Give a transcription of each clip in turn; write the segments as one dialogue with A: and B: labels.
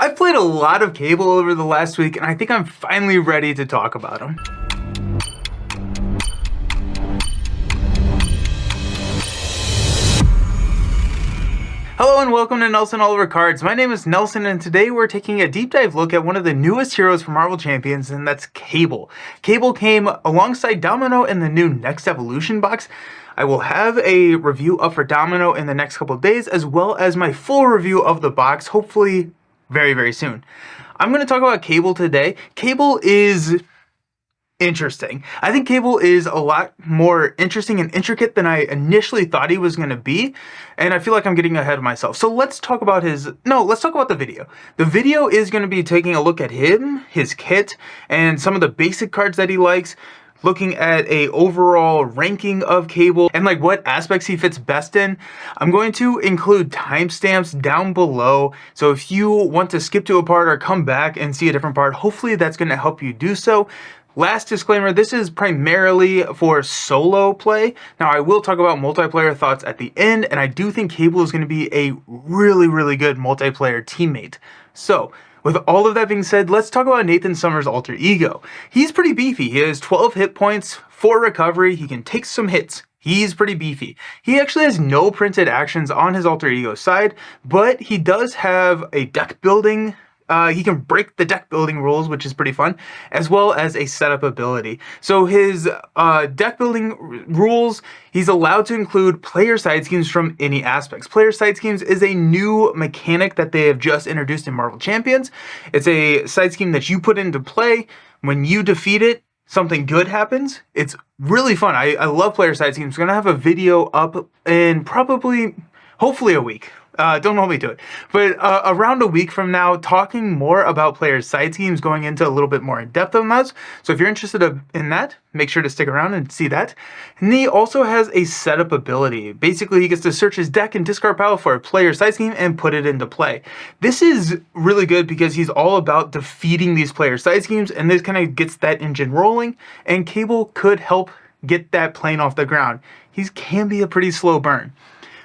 A: I've played a lot of Cable over the last week, and I think I'm finally ready to talk about him. Hello and welcome to Nelson Oliver Cards. My name is Nelson, and today we're taking a deep dive look at one of the newest heroes from Marvel Champions, and that's Cable. Cable came alongside Domino in the new Next Evolution box. I will have a review up for Domino in the next couple of days, as well as my full review of the box, hopefully very, very soon. I'm going to talk about Cable today. Cable is interesting. I think Cable is a lot more interesting and intricate than I initially thought he was going to be, and I feel like I'm getting ahead of myself. So let's talk about let's talk about the video. The video is going to be taking a look at him, his kit, and some of the basic cards that he likes, looking at a overall ranking of Cable and like what aspects he fits best in. I'm going to include timestamps down below, so if you want to skip to a part or come back and see a different part, hopefully that's going to help you do so. Last disclaimer, this is primarily for solo play. Now, I will talk about multiplayer thoughts at the end, and I do think Cable is going to be a really, really good multiplayer teammate. So, with all of that being said, let's talk about Nathan Summers' alter ego. He's pretty beefy. He has 12 hit points, 4 recovery, he can take some hits. He's pretty beefy. He actually has no printed actions on his alter ego side, but he does have a deck building. He can break the deck building rules, which is pretty fun, as well as a setup ability. So his deck building rules, he's allowed to include player side schemes from any aspects. Player side schemes is a new mechanic that they have just introduced in Marvel Champions. It's a side scheme that you put into play. When you defeat it, something good happens. It's really fun. I love player side schemes. I'm going to have a video up in hopefully a week. Don't hold me to it, but around a week from now, talking more about players' side schemes, going into a little bit more in depth on those. So if you're interested in that, make sure to stick around and see that. And he also has a setup ability. Basically, he gets to search his deck and discard pile for a player side scheme and put it into play. This is really good because he's all about defeating these player side schemes, and this kind of gets that engine rolling, and Cable could help get that plane off the ground. He can be a pretty slow burn.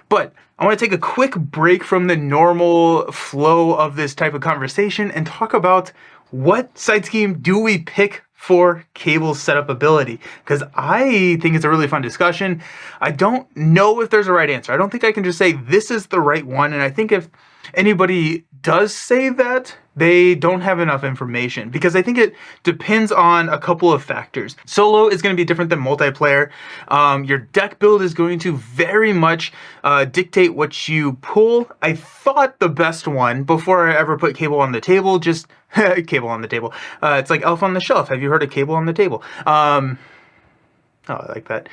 A: But I want to take a quick break from the normal flow of this type of conversation and talk about what side scheme do we pick for Cable's setup ability, because I think it's a really fun discussion. I don't know if there's a right answer. I don't think I can just say this is the right one, and I think if anybody does say that, they don't have enough information, because I think it depends on a couple of factors. Solo is going to be different than multiplayer. Your deck build is going to very much dictate what you pull. I thought the best one, before I ever put Cable on the table, just Cable on the table. It's like Elf on the Shelf. Have you heard of Cable on the Table? Oh, I like that.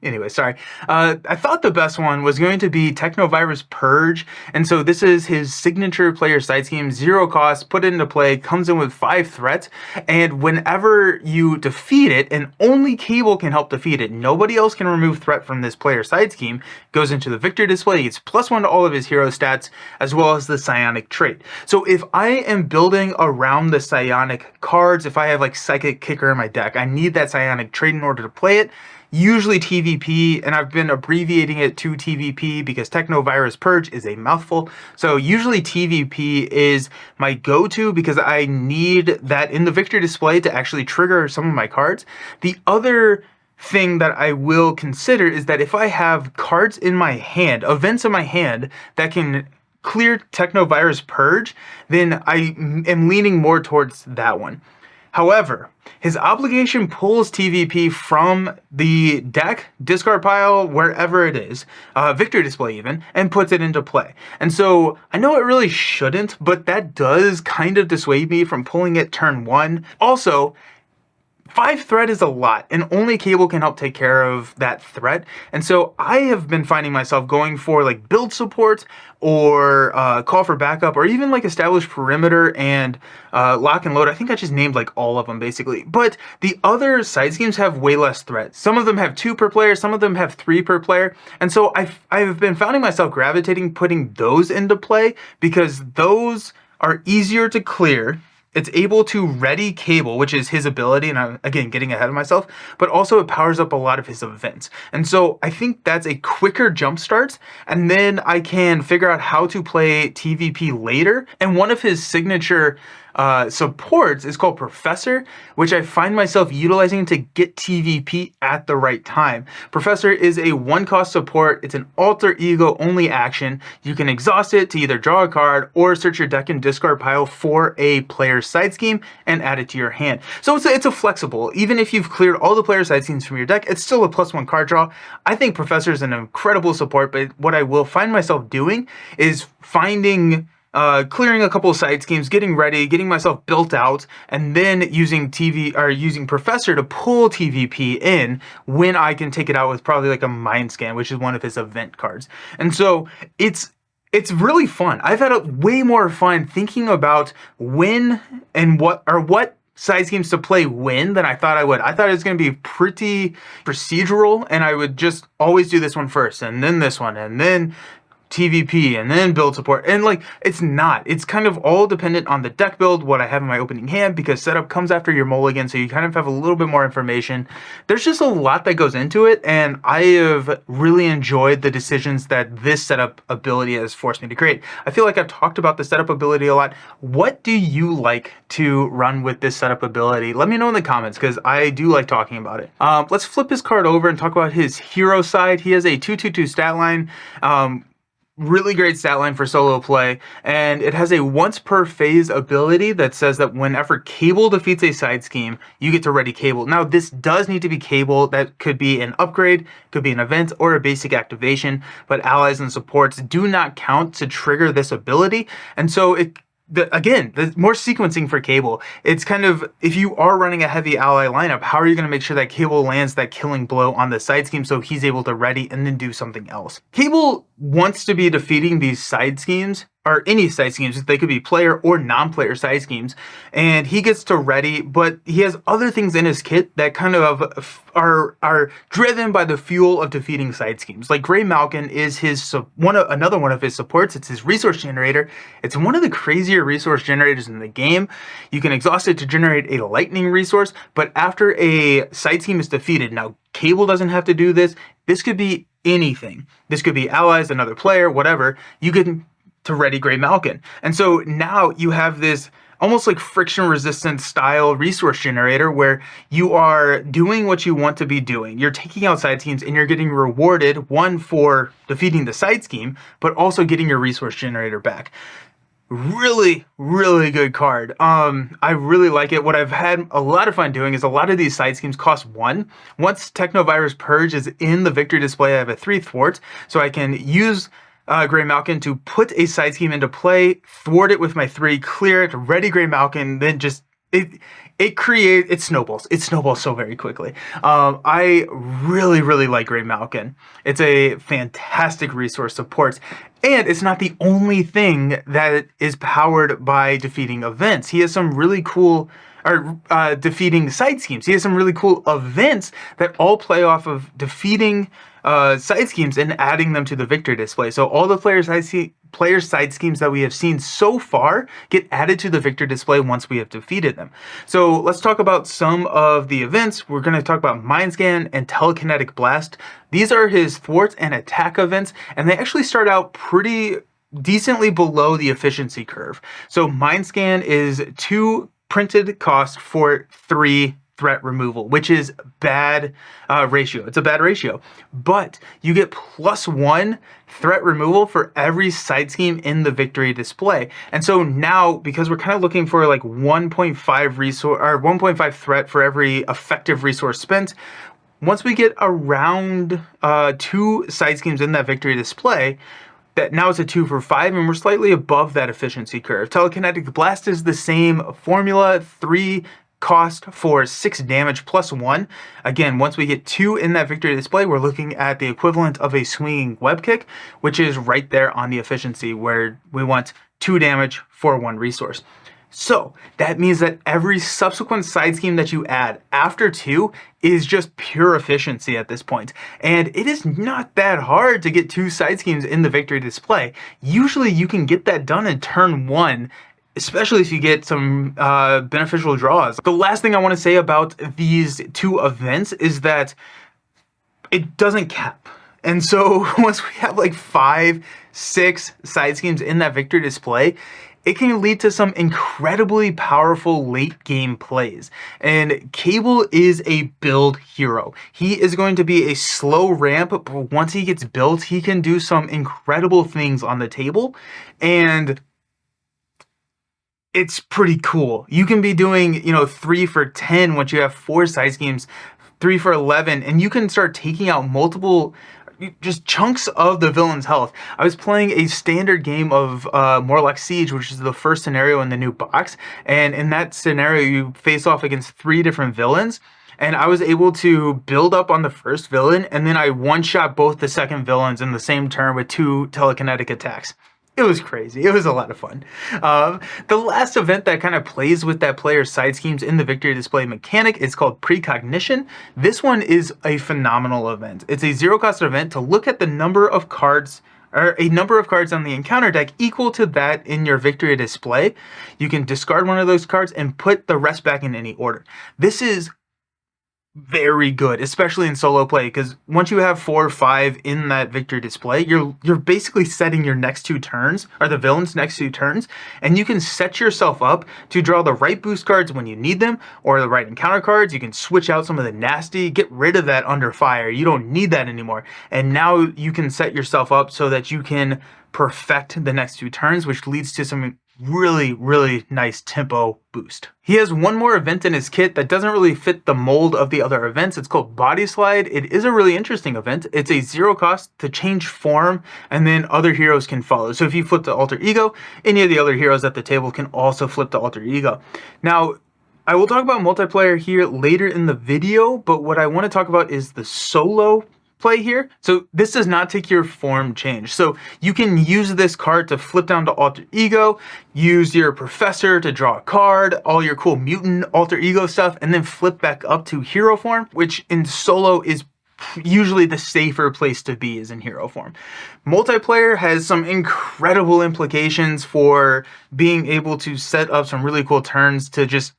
A: Anyway, sorry. I thought the best one was going to be Technovirus Purge. And so this is his signature player side scheme, 0 cost, put it into play, comes in with 5 threats. And whenever you defeat it, and only Cable can help defeat it, nobody else can remove threat from this player side scheme, goes into the victory display, gets +1 to all of his hero stats, as well as the psionic trait. So if I am building around the psionic cards, if I have like Psychic Kicker in my deck, I need that psionic trait in order to play it. Usually TVP, and I've been abbreviating it to TVP because Technovirus Purge is a mouthful. So usually TVP is my go-to because I need that in the victory display to actually trigger some of my cards. The other thing that I will consider is that if I have cards in my hand, events in my hand that can clear Technovirus Purge, then I am leaning more towards that one. However, his obligation pulls TVP from the deck, discard pile, wherever it is, victory display even, and puts it into play. And so I know it really shouldn't, but that does kind of dissuade me from pulling it turn 1. Also, 5 threat is a lot, and only Cable can help take care of that threat. And so I have been finding myself going for like build support or call for backup, or even like establish perimeter and lock and load. I think I just named like all of them basically. But the other side schemes have way less threat. Some of them have 2 per player, some of them have 3 per player. And so I've been finding myself gravitating putting those into play because those are easier to clear. it's able to ready Cable, which is his ability, and I'm, again, getting ahead of myself, but also it powers up a lot of his events. And so I think that's a quicker jump start, and then I can figure out how to play TVP later. And one of his signature supports is called Professor, which I find myself utilizing to get TVP at the right time. Professor is a 1-cost support. It's an alter ego only action. You can exhaust it to either draw a card or search your deck and discard pile for a player's side scheme and add it to your hand. So it's a flexible, even if you've cleared all the player's side schemes from your deck, it's still a +1 card draw. I think Professor is an incredible support, but what I will find myself doing is finding clearing a couple of side schemes, getting ready, getting myself built out, and then using Professor to pull TVP in when I can take it out with probably like a Mind Scan, which is one of his event cards. And so it's really fun. I've had way more fun thinking about when and what side schemes to play when than I thought I would. I thought it was going to be pretty procedural, and I would just always do this one first, and then this one, and then TVP, and then build support. And like, it's not. It's kind of all dependent on the deck build, what I have in my opening hand, because setup comes after your mulligan, so you kind of have a little bit more information. There's just a lot that goes into it, and I have really enjoyed the decisions that this setup ability has forced me to create. I feel like I've talked about the setup ability a lot. What do you like to run with this setup ability? Let me know in the comments, because I do like talking about it. Let's flip his card over and talk about his hero side. He has a 2/2/2 stat line. Really great stat line for solo play, and it has a once per phase ability that says that whenever Cable defeats a side scheme, you get to ready Cable. Now, this does need to be Cable. That could be an upgrade, could be an event, or a basic activation, but allies and supports do not count to trigger this ability, and so again, the more sequencing for Cable. It's kind of, if you are running a heavy ally lineup, how are you going to make sure that Cable lands that killing blow on the side scheme so he's able to ready and then do something else? Cable wants to be defeating these side schemes, or any side schemes. They could be player or non-player side schemes, and he gets to ready, but he has other things in his kit that kind of are driven by the fuel of defeating side schemes. Like Greymalkin is another one of his supports. It's his resource generator. It's one of the crazier resource generators in the game. You can exhaust it to generate a lightning resource, but after a side scheme is defeated, now Cable doesn't have to do this. This could be anything. This could be allies, another player, whatever. You can to ready Greymalkin. And so now you have this almost like friction resistant style resource generator where you are doing what you want to be doing. You're taking out side schemes and you're getting rewarded, one, for defeating the side scheme, but also getting your resource generator back. Really, really good card. I really like it. What I've had a lot of fun doing is a lot of these side schemes cost 1. Once Technovirus Purge is in the victory display, I have a 3 thwart, so I can use Greymalkin to put a side scheme into play, thwart it with my 3, clear it, ready Greymalkin, then just it snowballs. It snowballs so very quickly. I really, really like Greymalkin. It's a fantastic resource support, and it's not the only thing that is powered by defeating events. He has some really cool defeating side schemes. He has some really cool events that all play off of defeating side schemes and adding them to the victory display. So all the player side schemes that we have seen so far get added to the victory display once we have defeated them. So let's talk about some of the events. We're going to talk about Mind Scan and Telekinetic Blast. These are his thwart and attack events, and they actually start out pretty decently below the efficiency curve. So Mind Scan is 2 printed cost for 3 threat removal, which is bad ratio. It's a bad ratio, but you get +1 threat removal for every side scheme in the victory display. And so now, because we're kind of looking for like 1.5 resource or 1.5 threat for every effective resource spent, once we get around 2 side schemes in that victory display, that now it's a 2 for 5, and we're slightly above that efficiency curve. Telekinetic Blast is the same formula, 3 cost for 6 damage +1. Again, once we get 2 in that victory display, we're looking at the equivalent of a swinging web kick, which is right there on the efficiency where we want 2 damage for 1 resource. So that means that every subsequent side scheme that you add after 2 is just pure efficiency at this point. And it is not that hard to get 2 side schemes in the victory display. Usually you can get that done in turn 1 especially if you get some beneficial draws. The last thing I want to say about these two events is that it doesn't cap. And so once we have like 5, 6 side schemes in that victory display, it can lead to some incredibly powerful late game plays. And Cable is a build hero. He is going to be a slow ramp, but once he gets built, he can do some incredible things on the table. And it's pretty cool. You can be doing, 3 for 10 once you have 4 side schemes, 3 for 11, and you can start taking out multiple just chunks of the villain's health. I was playing a standard game of Morlock Siege, which is the first scenario in the new box, and in that scenario you face off against 3 different villains, and I was able to build up on the first villain, and then I one-shot both the second villains in the same turn with 2 telekinetic attacks. It was crazy. It was a lot of fun. The last event that kind of plays with that player's side schemes in the victory display mechanic is called Precognition. This one is a phenomenal event. It's a zero-cost event to look at the number of cards or a number of cards on the encounter deck equal to that in your victory display. You can discard one of those cards and put the rest back in any order. This is very good, especially in solo play, because once you have 4 or 5 in that victory display, you're basically setting your next 2 turns, or the villain's next 2 turns, and you can set yourself up to draw the right boost cards when you need them, or the right encounter cards. You can switch out some of the nasty, get rid of that under fire. You don't need that anymore. And now you can set yourself up so that you can perfect the next 2 turns, which leads to some really nice tempo boost. He has one more event in his kit that doesn't really fit the mold of the other events. It's called Body Slide. It is a really interesting event. It's a 0 cost to change form, and then other heroes can follow. So if you flip to Alter Ego, any of the other heroes at the table can also flip to Alter Ego. Now, I will talk about multiplayer here later in the video, but what I want to talk about is the solo play here. So this does not take your form change. So you can use this card to flip down to Alter Ego, use your Professor to draw a card, all your cool mutant Alter Ego stuff, and then flip back up to hero form, which in solo is usually the safer place to be, is in hero form. Multiplayer has some incredible implications for being able to set up some really cool turns to just,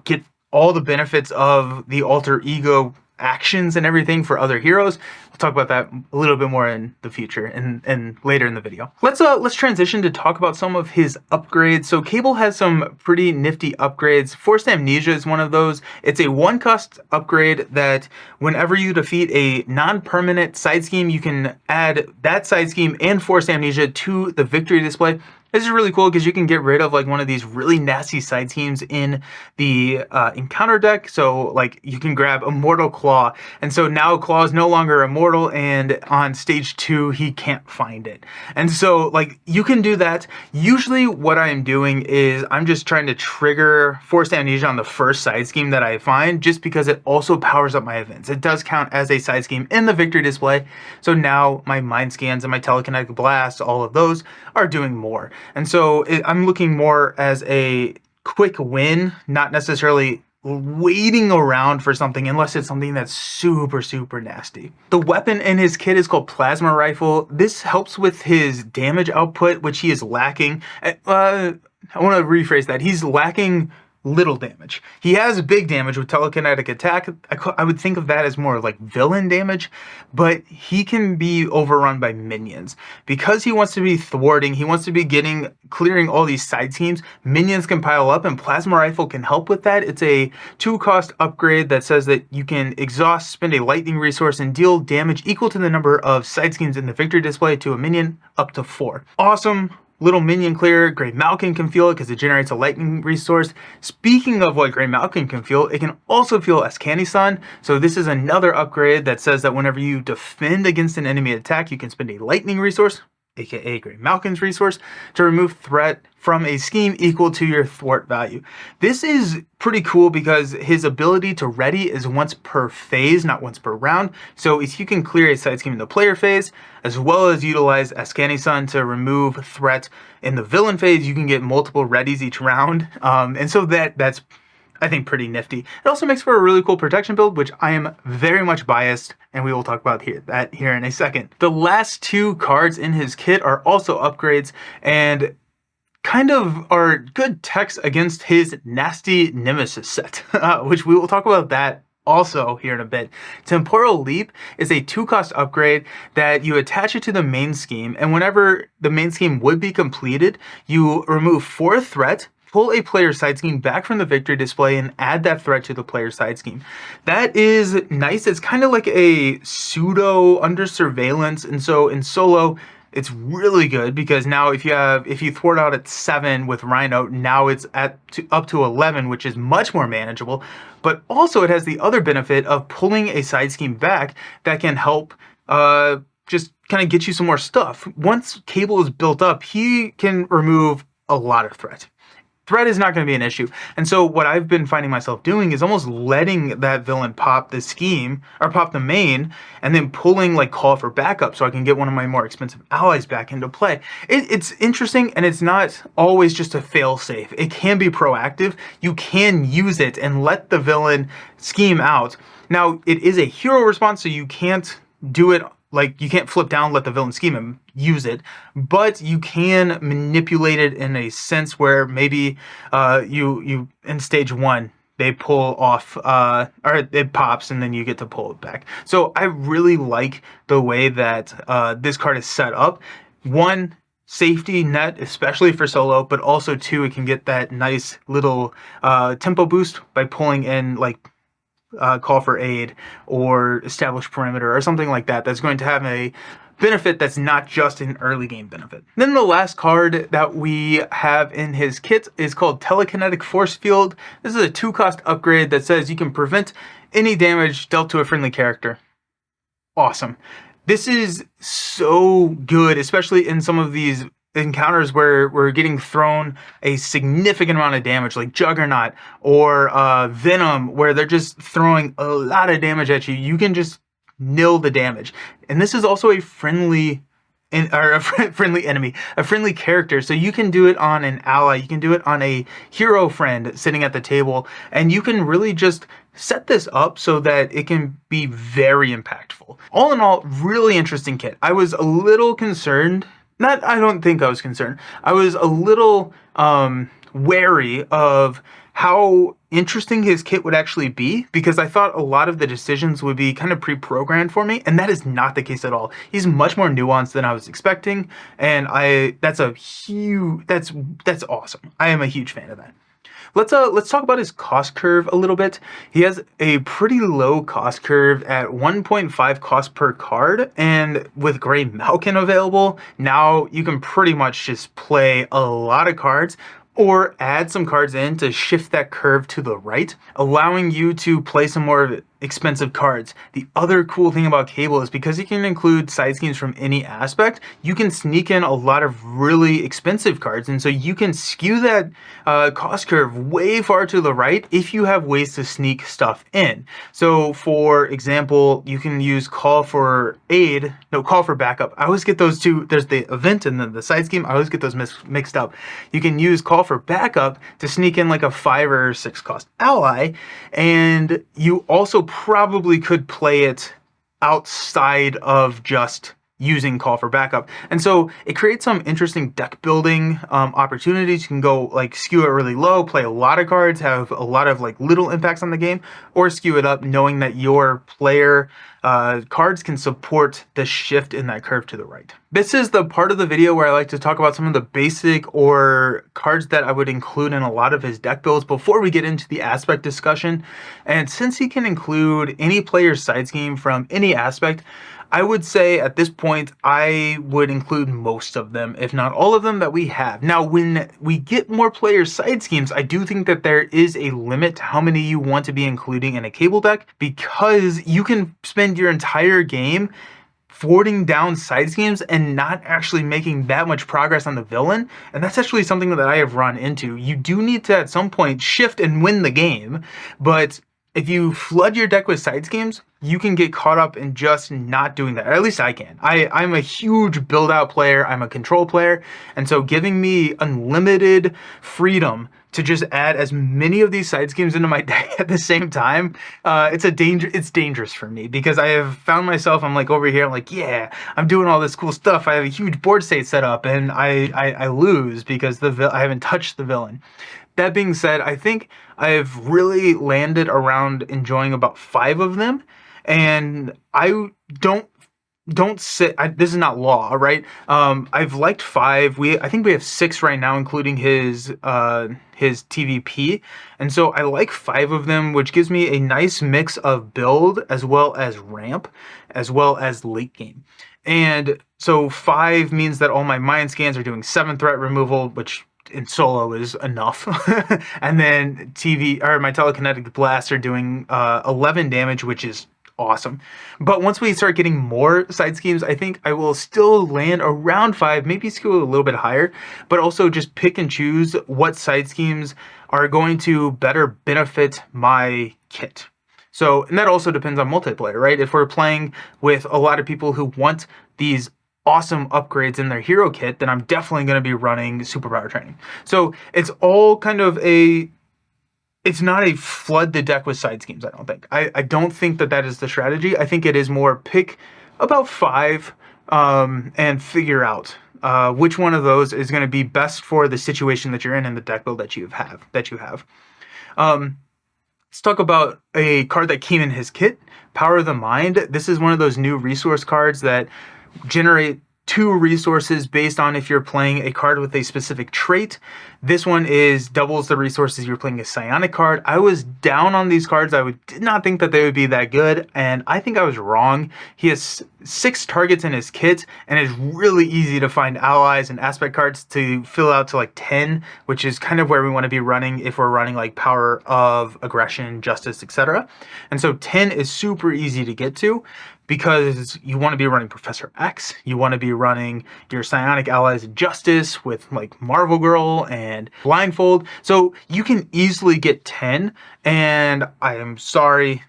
A: get all the benefits of the Alter Ego actions and everything for other heroes. We'll talk about that a little bit more in the future and later in the video. Let's transition to talk about some of his upgrades. So Cable has some pretty nifty upgrades. Forced Amnesia is one of those. It's a 1-cost upgrade that whenever you defeat a non-permanent side scheme, you can add that side scheme and Forced Amnesia to the victory display. This is really cool because you can get rid of like one of these really nasty side schemes in the encounter deck. So like you can grab Immortal Claw, and so now Claw is no longer immortal, and on stage 2 he can't find it. And so like you can do that. Usually what I am doing is I'm just trying to trigger Forced Amnesia on the first side scheme that I find, just because it also powers up my events. It does count as a side scheme in the victory display. So now my Mind Scans and my Telekinetic Blast, all of those are doing more. And so I'm looking more as a quick win, not necessarily waiting around for something unless it's something that's super nasty. The weapon in his kit is called Plasma Rifle. This helps with his damage output, which he is lacking. I want to rephrase that. He's lacking little damage. He has big damage with telekinetic attack. I would think of that as more like villain damage, but he can be overrun by minions. Because he wants to be thwarting, he wants to be clearing all these side schemes, minions can pile up, and Plasma Rifle can help with that. It's a 2-cost upgrade that says that you can exhaust, spend a lightning resource, and deal damage equal to the number of side schemes in the victory display to a minion up to 4. Awesome. Little minion clear. Greymalkin can feel it because it generates a lightning resource. Speaking of what Greymalkin can feel, it can also feel Askani-san. So this is another upgrade that says that whenever you defend against an enemy attack, you can spend a lightning resource, aka Greymalkin's resource, to remove threat from a scheme equal to your thwart value. This is pretty cool because his ability to ready is once per phase, not once per round. So if you can clear a side scheme in the player phase, as well as utilize Askani-san to remove threat in the villain phase, you can get multiple readies each round. And so that's, I think, pretty nifty. It also makes for a really cool protection build, which I am very much biased, and we will talk about that here in a second. The last 2 cards in his kit are also upgrades, and kind of are good techs against his nasty Nemesis set, which we will talk about that also here in a bit. Temporal Leap is a 2-cost upgrade that you attach it to the main scheme, and whenever the main scheme would be completed, you remove 4 threat, pull a player side scheme back from the victory display, and add that threat to the player side scheme. That is nice. It's kind of like a pseudo under surveillance, and so in solo, it's really good because now if you thwart out at 7 with Rhino, now it's up to 11, which is much more manageable. But also it has the other benefit of pulling a side scheme back that can help just kind of get you some more stuff. Once Cable is built up, he can remove a lot of threat. Threat is not going to be an issue. And so what I've been finding myself doing is almost letting that villain pop the scheme, or pop the main, and then pulling like Call for Backup so I can get one of my more expensive allies back into play. It's interesting, and it's not always just a fail safe. It can be proactive. You can use it and let the villain scheme out. Now, it is a hero response, so you can't do it like, you can't flip down, let the villain scheme and use it, but you can manipulate it in a sense where maybe you in stage 1, they pull off, or it pops and then you get to pull it back. So I really like the way that this card is set up. 1, safety net, especially for solo, but also 2, it can get that nice little tempo boost by pulling in like Call for Aid or Establish Perimeter or something like that. That's going to have a benefit that's not just an early game benefit. Then the last card that we have in his kit is called Telekinetic Force Field. This is a 2-cost upgrade that says you can prevent any damage dealt to a friendly character. Awesome. This is so good, especially in some of these encounters where we're getting thrown a significant amount of damage, like Juggernaut or Venom, where they're just throwing a lot of damage at you. You can just nil the damage. And this is also a friendly enemy, a friendly character. So you can do it on an ally, you can do it on a hero friend sitting at the table, and you can really just set this up so that it can be very impactful. All in all, really interesting kit. I was a little concerned. I don't think I was concerned. I was a little wary of how interesting his kit would actually be, because I thought a lot of the decisions would be kind of pre-programmed for me, and that is not the case at all. He's much more nuanced than I was expecting, and that's awesome. I am a huge fan of that. Let's talk about his cost curve a little bit. He has a pretty low cost curve at 1.5 cost per card, and with Grey Malkin available, now you can pretty much just play a lot of cards or add some cards in to shift that curve to the right, allowing you to play some more expensive cards. The other cool thing about Cable is because you can include side schemes from any aspect, you can sneak in a lot of really expensive cards, and so you can skew that cost curve way far to the right if you have ways to sneak stuff in. So for example, you can use Call for Backup. I always get those two. There's the event and then the side scheme. I always get those mixed up. You can use Call for Backup to sneak in like a 5 or 6 cost ally, and you also probably could play it outside of just using Call for Backup. And so it creates some interesting deck building opportunities. You can go like skew it really low, play a lot of cards, have a lot of like little impacts on the game, or skew it up knowing that your player cards can support the shift in that curve to the right. This is the part of the video where I like to talk about some of the basic or cards that I would include in a lot of his deck builds before we get into the aspect discussion. And since he can include any player's side scheme from any aspect, I would say at this point, I would include most of them, if not all of them that we have. Now, when we get more player side schemes, I do think that there is a limit to how many you want to be including in a Cable deck, because you can spend your entire game thwarting down side schemes and not actually making that much progress on the villain. And that's actually something that I have run into. You do need to at some point shift and win the game, but if you flood your deck with side schemes, you can get caught up in just not doing that. Or at least I can. I'm a huge build out player. I'm a control player. And so giving me unlimited freedom to just add as many of these side schemes into my deck at the same time, it's dangerous for me, because I have found myself, I'm like over here, I'm like, yeah, I'm doing all this cool stuff. I have a huge board state set up, and I lose because I haven't touched the villain. That being said, I think I've really landed around enjoying about 5 of them, and I don't sit. This is not law, right? I've liked 5. I think we have 6 right now, including his TVP, and so I like 5 of them, which gives me a nice mix of build as well as ramp, as well as late game. And so 5 means that all my mind scans are doing 7 threat removal, which in solo is enough. And then my telekinetic blasts are doing 11 damage, which is awesome. But once we start getting more side schemes, I think I will still land around 5, maybe skew a little bit higher, but also just pick and choose what side schemes are going to better benefit my kit. So, and that also depends on multiplayer, right? If we're playing with a lot of people who want these awesome upgrades in their hero kit, then I'm definitely going to be running superpower training. So it's all kind of it's not a flood the deck with side schemes, I don't think. I don't think that is the strategy. I think it is more pick about 5 and figure out which one of those is going to be best for the situation that you're in the deck build that you have. Let's talk about a card that came in his kit, Power of the Mind. This is one of those new resource cards that generate 2 resources based on if you're playing a card with a specific trait. This one doubles the resources you're playing a psionic card. I was down on these cards. Did not think that they would be that good, and I think I was wrong. He has 6 targets in his kit, and it's really easy to find allies and aspect cards to fill out to like 10, which is kind of where we want to be running if we're running like Power of Aggression, Justice, etc. And so 10 is super easy to get to, because you want to be running Professor X, you want to be running your psionic allies Justice with like Marvel Girl and Blindfold. So you can easily get 10, and I am sorry,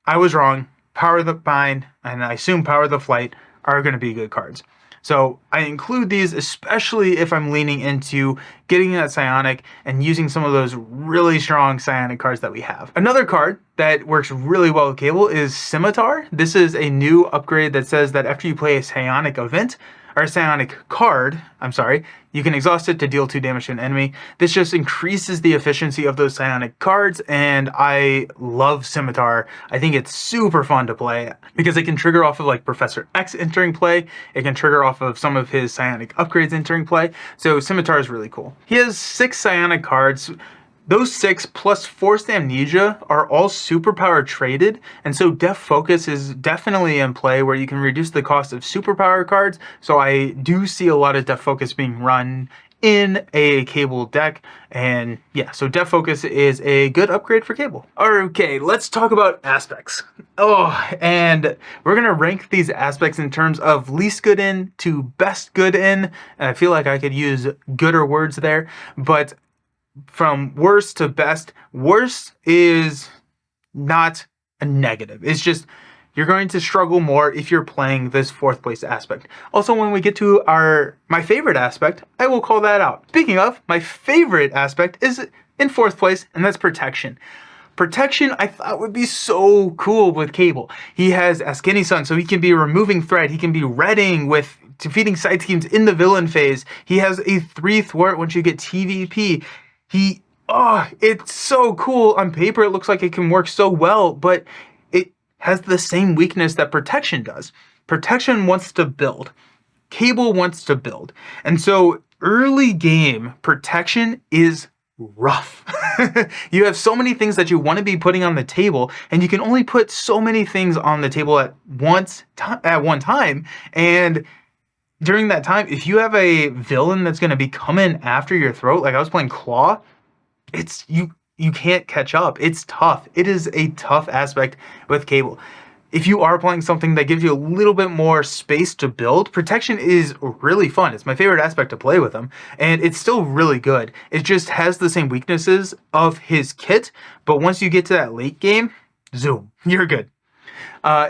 A: I was wrong. Power of the Mind, and I assume Power of the Flight are going to be good cards. So I include these, especially if I'm leaning into getting that psionic and using some of those really strong psionic cards that we have. Another card that works really well with Cable is Scimitar. This is a new upgrade that says that after you play a psionic event, or a psionic card, you can exhaust it to deal 2 damage to an enemy. This just increases the efficiency of those psionic cards, and I love Scimitar. I think it's super fun to play because it can trigger off of like Professor X entering play. It can trigger off of some of his psionic upgrades entering play. So Scimitar is really cool. He has 6 psionic cards. Those 6 plus Forced Amnesia are all superpower traded, and so Def Focus is definitely in play where you can reduce the cost of superpower cards. So I do see a lot of Def Focus being run in a Cable deck, and yeah, so Def Focus is a good upgrade for Cable. Okay, let's talk about aspects. And we're gonna rank these aspects in terms of least good in to best good in, and I feel like I could use gooder words there, but from worst to best, worst is not a negative. It's just you're going to struggle more if you're playing this 4th place aspect. Also, when we get to my favorite aspect, I will call that out. Speaking of, my favorite aspect is in 4th place, and that's Protection. Protection, I thought would be so cool with Cable. He has Askini Sun, so he can be removing threat. He can be redding with defeating side schemes in the villain phase. He has a 3 thwart once you get TVP. It's so cool. On paper, it looks like it can work so well, but it has the same weakness that Protection does. Protection wants to build. Cable wants to build. And so early game, Protection is rough. You have so many things that you want to be putting on the table, and you can only put so many things on the table at one time. And during that time, if you have a villain that's going to be coming after your throat, like I was playing Claw, you can't catch up. It's tough. It is a tough aspect with Cable. If you are playing something that gives you a little bit more space to build, Protection is really fun. It's my favorite aspect to play with him, and it's still really good. It just has the same weaknesses of his kit, but once you get to that late game, zoom, you're good.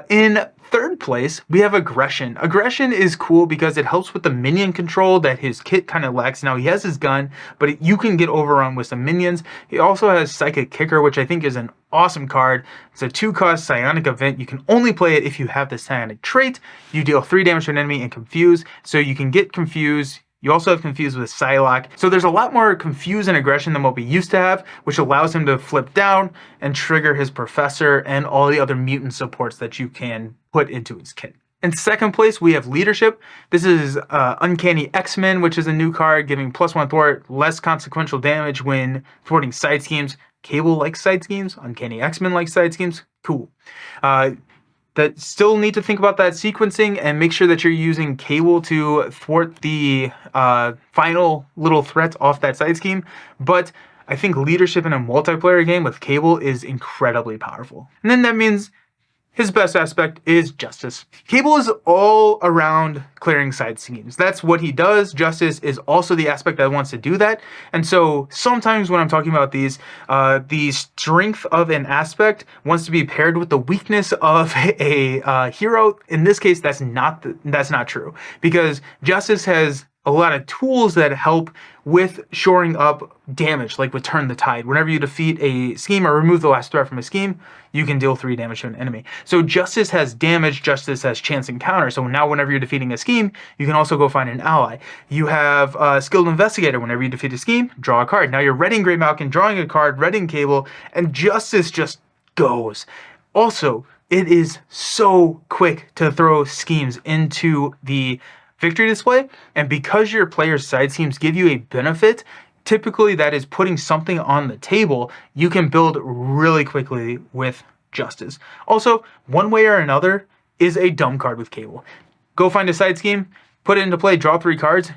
A: In third place, we have Aggression. Aggression is cool because it helps with the minion control that his kit kind of lacks. Now, he has his gun, but you can get overrun with some minions. He also has Psychic Kicker, which I think is an awesome card. It's a 2-cost Psionic event. You can only play it if you have the Psionic trait. You deal 3 damage to an enemy and Confuse, so you can get Confuse. You also have Confuse with Psylocke. So there's a lot more Confuse and Aggression than what we used to have, which allows him to flip down and trigger his Professor and all the other mutant supports that you can put into his kit. In second place, we have Leadership. This is Uncanny X-Men, which is a new card, giving +1 thwart, less consequential damage when thwarting side schemes. Cable likes side schemes. Uncanny X-Men likes side schemes. Cool. That still need to think about that sequencing and make sure that you're using Cable to thwart the final little threats off that side scheme. But I think Leadership in a multiplayer game with Cable is incredibly powerful. And then that means his best aspect is Justice. Cable is all around clearing side schemes. That's what he does. Justice is also the aspect that wants to do that. And so sometimes when I'm talking about these, the strength of an aspect wants to be paired with the weakness of a hero. In this case, that's not true, because Justice has a lot of tools that help with shoring up damage, like with Turn the Tide. Whenever you defeat a scheme or remove the last threat from a scheme, you can deal 3 damage to an enemy. So Justice has damage, Justice has chance encounter. So now whenever you're defeating a scheme, you can also go find an ally. You have Skilled Investigator. Whenever you defeat a scheme, draw a card. Now you're readying Grey Malkin, drawing a card, readying Cable, and Justice just goes. Also, it is so quick to throw schemes into the victory display, and because your player's side schemes give you a benefit, typically that is putting something on the table, you can build really quickly with Justice. Also, one way or another is a dumb card with Cable. Go find a side scheme, put it into play, draw 3 cards,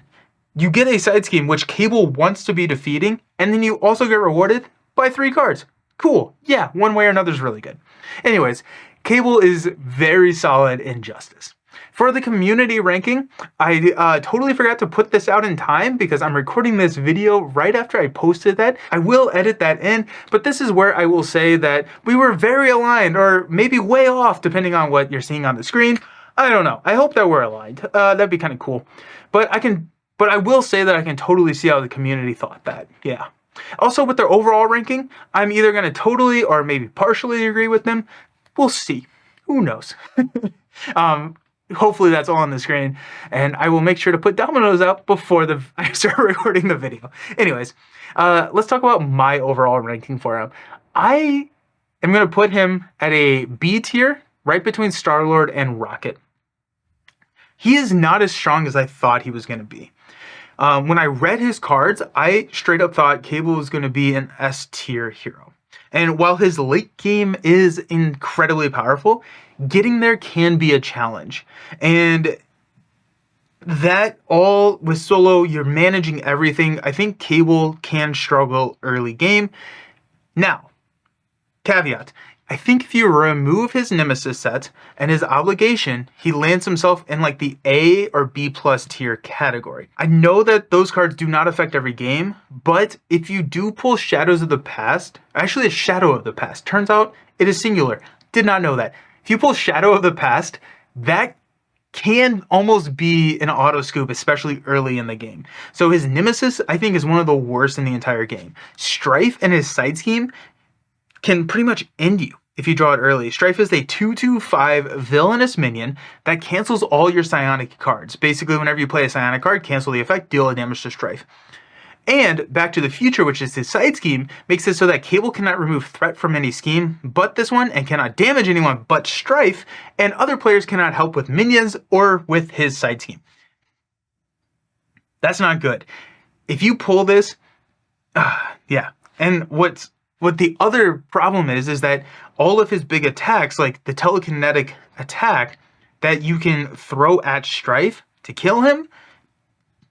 A: you get a side scheme which Cable wants to be defeating, and then you also get rewarded by 3 cards. Cool. Yeah, one way or another is really good. Anyways, Cable is very solid in Justice. For the community ranking, I totally forgot to put this out in time because I'm recording this video right after I posted that. I will edit that in, but this is where I will say that we were very aligned, or maybe way off depending on what you're seeing on the screen. I don't know. I hope that we're aligned. That'd be kind of cool. But I will say that I can totally see how the community thought that. Yeah. Also, with their overall ranking, I'm either going to totally or maybe partially agree with them. We'll see. Who knows? Hopefully that's all on the screen, and I will make sure to put dominoes out before I start recording the video. Anyways, let's talk about my overall ranking for him. I am going to put him at a B tier, right between Star-Lord and Rocket. He is not as strong as I thought he was going to be. When I read his cards, I straight up thought Cable was going to be an S tier hero. And while his late game is incredibly powerful, getting there can be a challenge. And that all with solo, you're managing everything. I think Cable can struggle early game. Now, caveat. I think if you remove his Nemesis set and his obligation, he lands himself in like the A or B plus tier category. I know that those cards do not affect every game, but if you do pull Shadows of the Past, actually a Shadow of the Past, turns out it is singular. Did not know that. If you pull Shadow of the Past, that can almost be an auto scoop, especially early in the game. So his Nemesis, I think, is one of the worst in the entire game. Strife and his side scheme can pretty much end you if you draw it early. Strife is a 2/5 villainous minion that cancels all your psionic cards. Basically, whenever you play a psionic card, cancel the effect, deal a damage to Strife. And Back to the Future, which is his side scheme, makes it so that Cable cannot remove threat from any scheme but this one, and cannot damage anyone but Strife, and other players cannot help with minions or with his side scheme. That's not good. If you pull this, yeah. And what the other problem is that all of his big attacks, like the telekinetic attack that you can throw at Strife to kill him,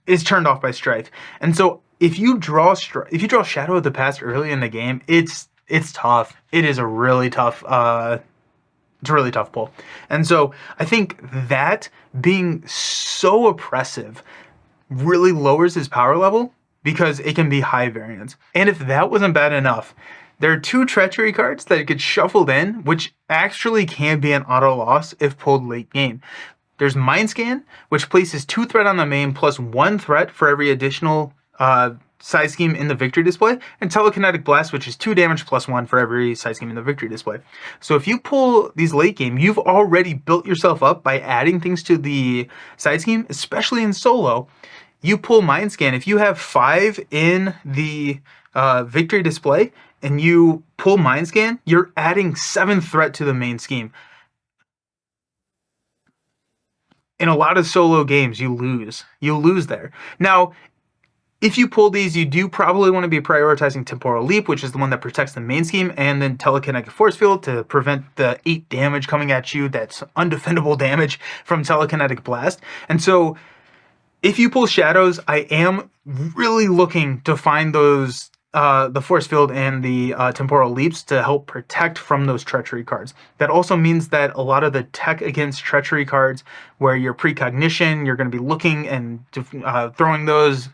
A: is turned off by Strife. And so if you draw Shadow of the Past early in the game, it's tough. It is a really tough it's a really tough pull. And so I think that being so oppressive really lowers his power level because it can be high variance. And if that wasn't bad enough, There are 2 treachery cards that get shuffled in, which actually can be an auto loss if pulled late game. There's Mind Scan, which places 2 threat on the main plus 1 threat for every additional side scheme in the victory display, and Telekinetic Blast, which is 2 damage plus 1 for every side scheme in the victory display. So if you pull these late game, you've already built yourself up by adding things to the side scheme, especially in solo. You pull Mind Scan. If you have 5 in the victory display and you pull Mind Scan, you're adding 7 threat to the main scheme. In a lot of solo games, you lose. You lose there. Now, if you pull these, you do probably want to be prioritizing Temporal Leap, which is the one that protects the main scheme, and then Telekinetic Force Field to prevent the 8 damage coming at you. That's undefendable damage from Telekinetic Blast. And so if you pull Shadows, I am really looking to find those the Force Field and the Temporal Leaps to help protect from those Treachery cards. That also means that a lot of the tech against Treachery cards, where your Precognition, you're going to be looking and throwing those.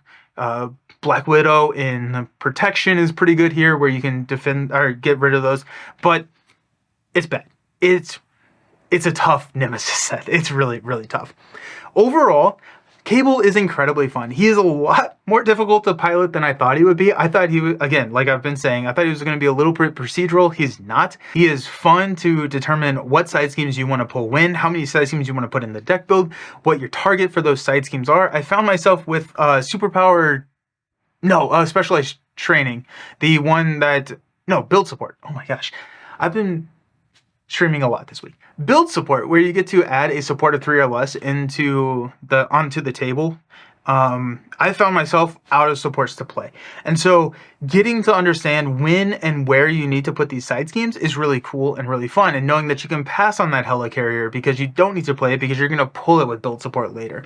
A: Black Widow in Protection is pretty good here, where you can defend or get rid of those, but it's bad. It's a tough Nemesis set. It's really, really tough. Overall, Cable is incredibly fun. He is a lot more difficult to pilot than I thought he would be. I thought he would, again, like I've been saying, I thought he was going to be a little bit procedural. He's not. He is fun to determine what side schemes you want to pull when, how many side schemes you want to put in the deck build, what your target for those side schemes are. I found myself with Specialized Training, the one that, Build Support. Oh my gosh. I've been streaming a lot this week. Build Support, where you get to add a support of 3 or less onto the table. I found myself out of supports to play. And so getting to understand when and where you need to put these side schemes is really cool and really fun. And knowing that you can pass on that Helicarrier because you don't need to play it because you're going to pull it with Build Support later.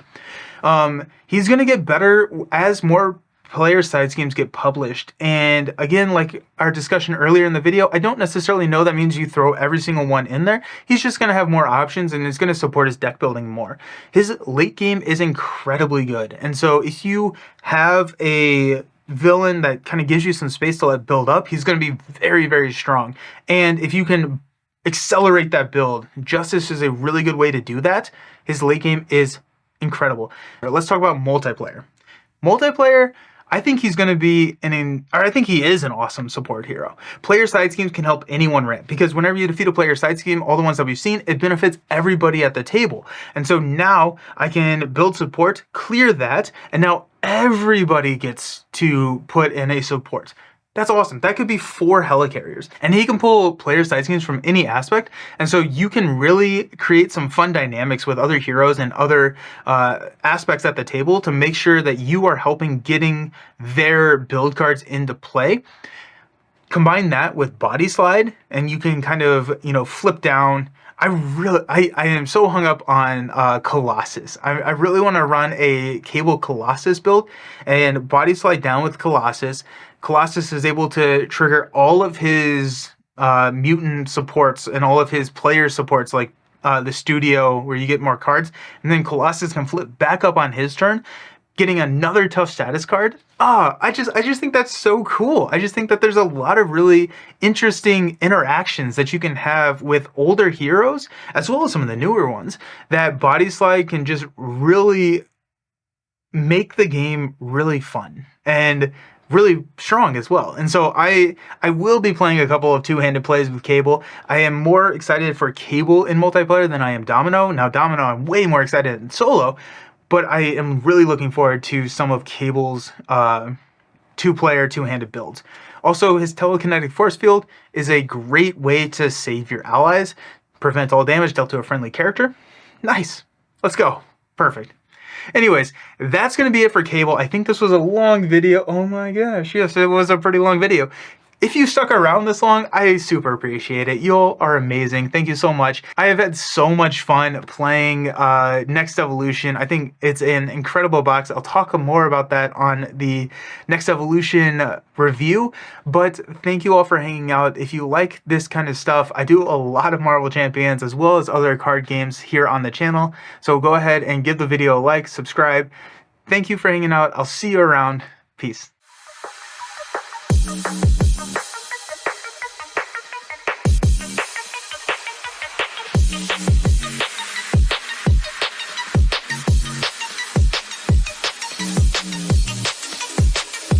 A: He's going to get better as more player side schemes get published. And again, like our discussion earlier in the video, I don't necessarily know that means you throw every single one in there. He's just going to have more options and it's going to support his deck building more. His late game is incredibly good. And so if you have a villain that kind of gives you some space to let build up, he's going to be very, very strong. And if you can accelerate that build, Justice is a really good way to do that. His late game is incredible. Let's talk about multiplayer. Multiplayer, I think he's going to be I think he is an awesome support hero. Player side schemes can help anyone ramp because whenever you defeat a player side scheme, all the ones that we've seen, it benefits everybody at the table. And so now I can build support, clear that, and now everybody gets to put in a support. That's awesome. That could be 4 Helicarriers. And he can pull player side schemes from any aspect. And so you can really create some fun dynamics with other heroes and other aspects at the table to make sure that you are helping getting their build cards into play. Combine that with Body Slide, and you can kind of, flip down. I am so hung up on Colossus. I really want to run a Cable Colossus build and Body Slide down with Colossus. Colossus is able to trigger all of his mutant supports and all of his player supports, like the studio where you get more cards. And then Colossus can flip back up on his turn, getting another tough status card. I just think that's so cool. I just think that there's a lot of really interesting interactions that you can have with older heroes, as well as some of the newer ones, that Body Slide can just really make the game really fun and really strong as well. And so I will be playing a couple of two-handed plays with Cable. I am more excited for Cable in multiplayer than I am Domino. Now Domino, I'm way more excited in solo, but I am really looking forward to some of Cable's two-player, two-handed builds. Also, his Telekinetic Force Field is a great way to save your allies, prevent all damage dealt to a friendly character. Nice. Let's go. Perfect. Anyways, that's going to be it for Cable. I think this was a long video. Oh my gosh, yes, it was a pretty long video. If you stuck around this long, I super appreciate it. You all are amazing. Thank you so much. I have had so much fun playing Next Evolution. I think it's an incredible box. I'll talk more about that on the Next Evolution review, but thank you all for hanging out. If you like this kind of stuff, I do a lot of Marvel Champions as well as other card games here on the channel. So go ahead and give the video a like, subscribe. Thank you for hanging out. I'll see you around. Peace.